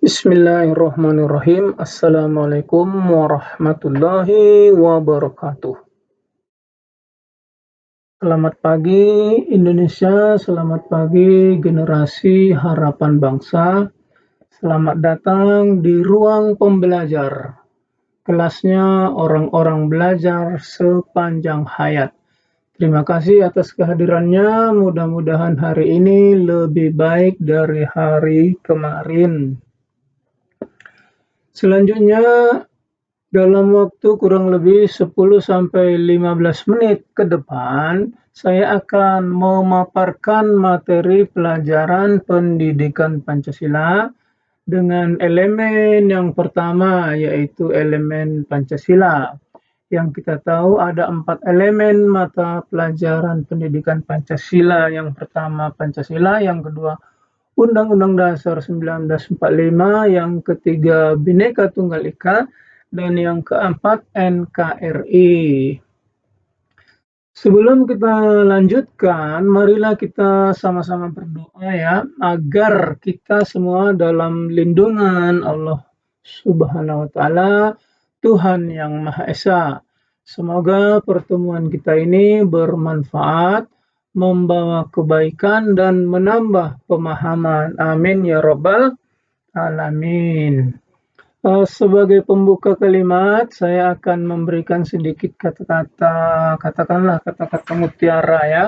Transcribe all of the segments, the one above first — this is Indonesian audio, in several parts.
Bismillahirrahmanirrahim. Assalamualaikum warahmatullahi wabarakatuh. Selamat pagi Indonesia, selamat pagi generasi harapan bangsa. Selamat datang di ruang pembelajar. Kelasnya orang-orang belajar sepanjang hayat. Terima kasih atas kehadirannya. Mudah-mudahan hari ini lebih baik dari hari kemarin. Selanjutnya, dalam waktu kurang lebih 10-15 menit ke depan, saya akan memaparkan materi pelajaran pendidikan Pancasila dengan elemen yang pertama, yaitu elemen Pancasila. Yang kita tahu ada 4 elemen mata pelajaran pendidikan Pancasila. Yang pertama Pancasila, yang kedua Undang-Undang Dasar 1945, yang ketiga Bhinneka Tunggal Ika, dan yang keempat NKRI. Sebelum kita lanjutkan, marilah kita sama-sama berdoa ya, agar kita semua dalam lindungan Allah Subhanahu wa Ta'ala, Tuhan yang Maha Esa. Semoga pertemuan kita ini bermanfaat, membawa kebaikan dan menambah pemahaman. Amin ya Rabbal Alamin. Sebagai pembuka kalimat, saya akan memberikan sedikit kata-kata, katakanlah kata-kata mutiara ya.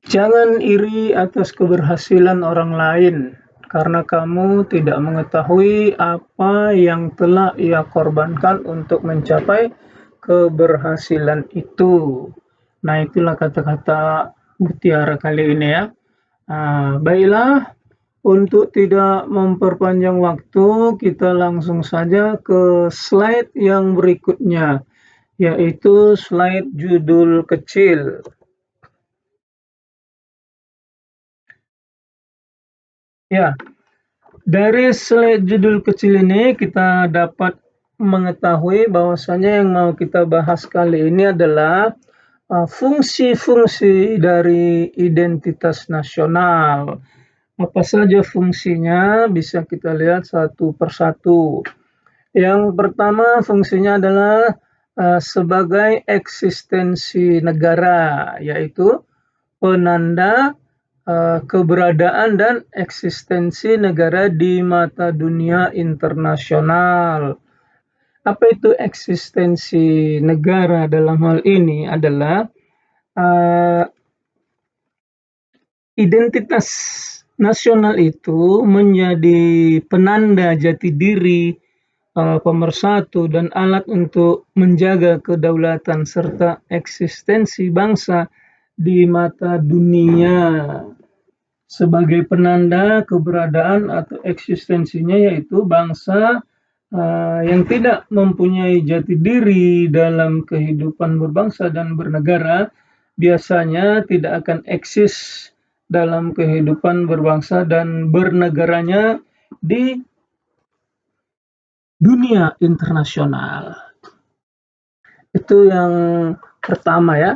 Jangan iri atas keberhasilan orang lain, karena kamu tidak mengetahui apa yang telah ia korbankan untuk mencapai keberhasilan itu. Nah, itulah kata-kata mutiara kali ini ya. Baiklah, untuk tidak memperpanjang waktu, kita langsung saja ke slide yang berikutnya, yaitu slide judul kecil. Ya, dari slide judul kecil ini kita dapat mengetahui bahwasanya yang mau kita bahas kali ini adalah fungsi-fungsi dari identitas nasional. Apa saja fungsinya bisa kita lihat satu persatu. Yang pertama fungsinya adalah sebagai eksistensi negara, yaitu penanda keberadaan dan eksistensi negara di mata dunia internasional. Apa itu eksistensi negara dalam hal ini adalah identitas nasional itu menjadi penanda jati diri pemersatu dan alat untuk menjaga kedaulatan serta eksistensi bangsa di mata dunia. Sebagai penanda keberadaan atau eksistensinya yaitu bangsa yang tidak mempunyai jati diri dalam kehidupan berbangsa dan bernegara biasanya tidak akan eksis dalam kehidupan berbangsa dan bernegaranya di dunia internasional. Itu yang pertama ya.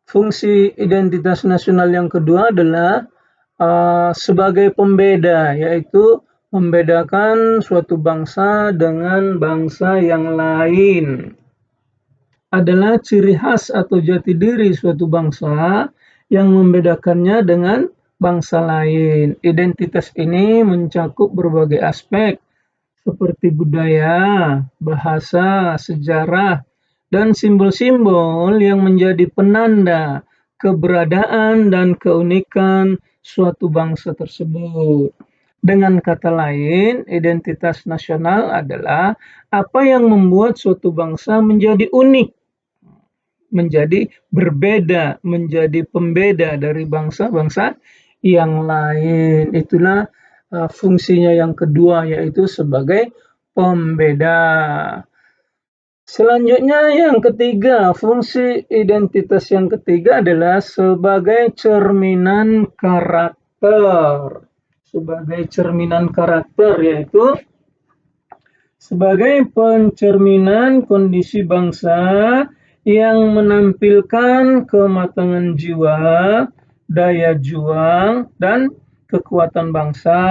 Fungsi identitas nasional yang kedua adalah sebagai pembeda, yaitu membedakan suatu bangsa dengan bangsa yang lain. Adalah ciri khas atau jati diri suatu bangsa yang membedakannya dengan bangsa lain. Identitas ini mencakup berbagai aspek seperti budaya, bahasa, sejarah, dan simbol-simbol yang menjadi penanda keberadaan dan keunikan suatu bangsa tersebut. Dengan kata lain, identitas nasional adalah apa yang membuat suatu bangsa menjadi unik, menjadi berbeda, menjadi pembeda dari bangsa-bangsa yang lain. Itulah fungsinya yang kedua, yaitu sebagai pembeda. Selanjutnya yang ketiga, fungsi identitas yang ketiga adalah sebagai cerminan karakter. Sebagai cerminan karakter, yaitu sebagai pencerminan kondisi bangsa yang menampilkan kematangan jiwa, daya juang, dan kekuatan bangsa.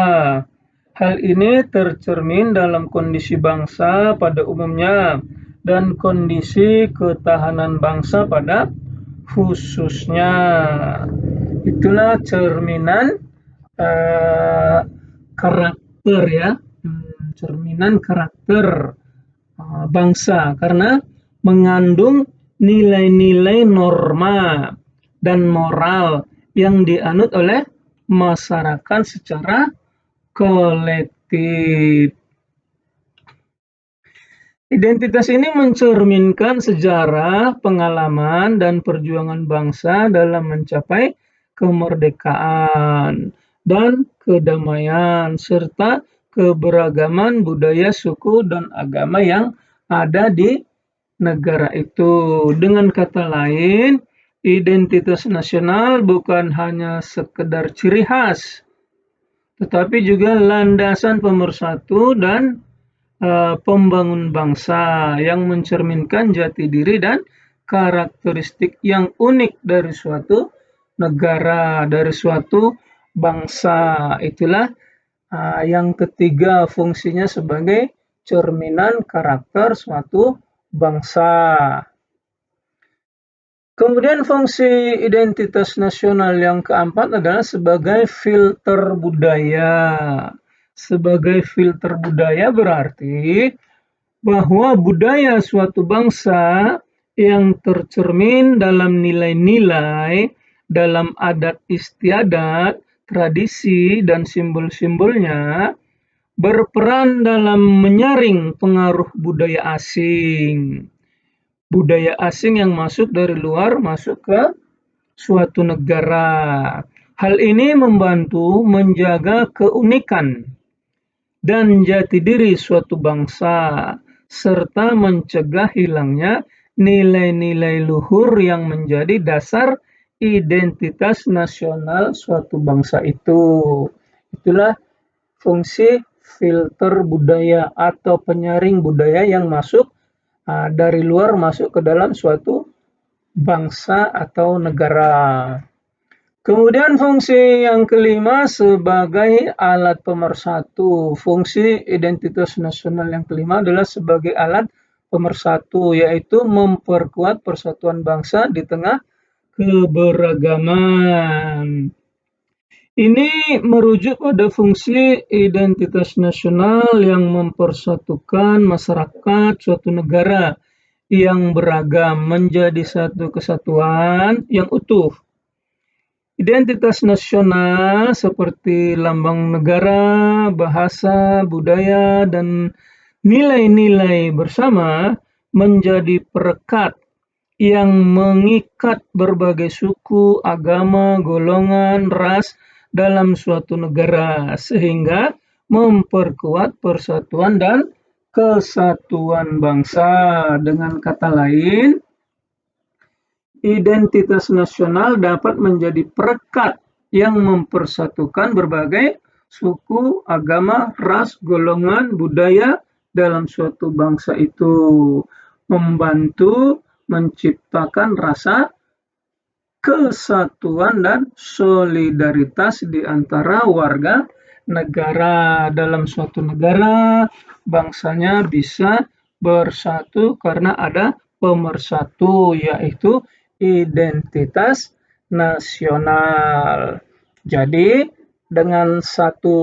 Hal ini tercermin dalam kondisi bangsa pada umumnya dan kondisi ketahanan bangsa pada khususnya. Itulah cerminan eh, karakter ya, cerminan karakter bangsa karena mengandung nilai-nilai norma dan moral yang dianut oleh masyarakat secara kolektif. Identitas ini mencerminkan sejarah, pengalaman, dan perjuangan bangsa dalam mencapai kemerdekaan dan kedamaian, serta keberagaman budaya, suku, dan agama yang ada di negara itu. Dengan kata lain, identitas nasional bukan hanya sekedar ciri khas, tetapi juga landasan pemersatu dan pembangun bangsa yang mencerminkan jati diri dan karakteristik yang unik dari suatu negara, dari suatu bangsa. Itulah yang ketiga, fungsinya sebagai cerminan karakter suatu bangsa. Kemudian fungsi identitas nasional yang keempat adalah sebagai filter budaya. Sebagai filter budaya berarti bahwa budaya suatu bangsa yang tercermin dalam nilai-nilai, dalam adat istiadat, tradisi, dan simbol-simbolnya berperan dalam menyaring pengaruh budaya asing. Budaya asing yang masuk dari luar masuk ke suatu negara. Hal ini membantu menjaga keunikan dan jati diri suatu bangsa, serta mencegah hilangnya nilai-nilai luhur yang menjadi dasar identitas nasional suatu bangsa itu. Itulah fungsi filter budaya atau penyaring budaya yang masuk dari luar masuk ke dalam suatu bangsa atau negara. Kemudian fungsi yang kelima sebagai alat pemersatu. Fungsi identitas nasional yang kelima adalah sebagai alat pemersatu, yaitu memperkuat persatuan bangsa di tengah keberagaman. Ini merujuk pada fungsi identitas nasional yang mempersatukan masyarakat suatu negara yang beragam menjadi satu kesatuan yang utuh. Identitas nasional seperti lambang negara, bahasa, budaya, dan nilai-nilai bersama menjadi perekat yang mengikat berbagai suku, agama, golongan, ras dalam suatu negara, sehingga memperkuat persatuan dan kesatuan bangsa. Dengan kata lain, identitas nasional dapat menjadi perekat yang mempersatukan berbagai suku, agama, ras, golongan, budaya dalam suatu bangsa itu, membantu menciptakan rasa kesatuan dan solidaritas di antara warga negara. Dalam suatu negara, bangsanya bisa bersatu karena ada pemersatu, yaitu identitas nasional. Jadi, dengan satu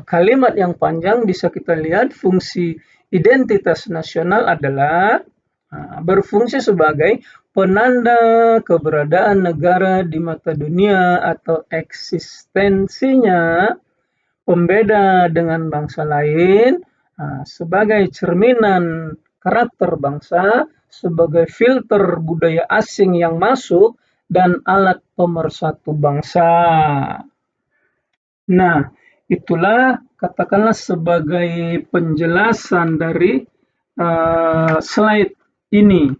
kalimat yang panjang bisa kita lihat fungsi identitas nasional adalah berfungsi sebagai penanda keberadaan negara di mata dunia atau eksistensinya, pembeda dengan bangsa lain, sebagai cerminan karakter bangsa, sebagai filter budaya asing yang masuk, dan alat pemersatu bangsa. Nah, itulah katakanlah sebagai penjelasan dari slide ini.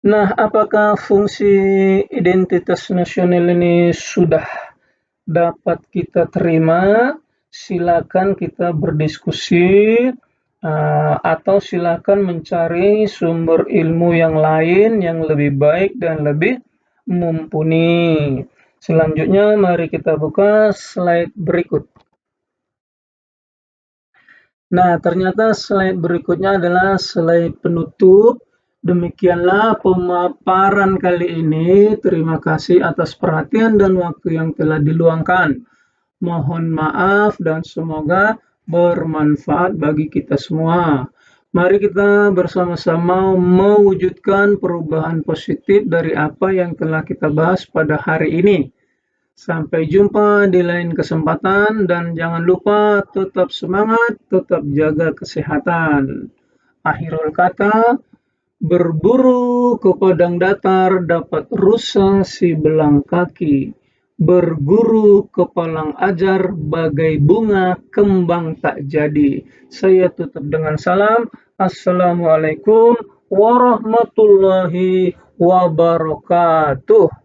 Nah, apakah fungsi identitas nasional ini sudah dapat kita terima? Silakan kita berdiskusi atau silakan mencari sumber ilmu yang lain yang lebih baik dan lebih mumpuni. Selanjutnya mari kita buka slide berikut. Nah, ternyata slide berikutnya adalah slide penutup. Demikianlah pemaparan kali ini. Terima kasih atas perhatian dan waktu yang telah diluangkan. Mohon maaf dan semoga bermanfaat bagi kita semua. Mari kita bersama-sama mewujudkan perubahan positif dari apa yang telah kita bahas pada hari ini. Sampai jumpa di lain kesempatan dan jangan lupa tetap semangat, tetap jaga kesehatan. Akhirul kata, berburu ke padang datar dapat rusa si belang kaki. Berguru ke palang ajar bagai bunga kembang tak jadi. Saya tutup dengan salam. Assalamualaikum warahmatullahi wabarakatuh.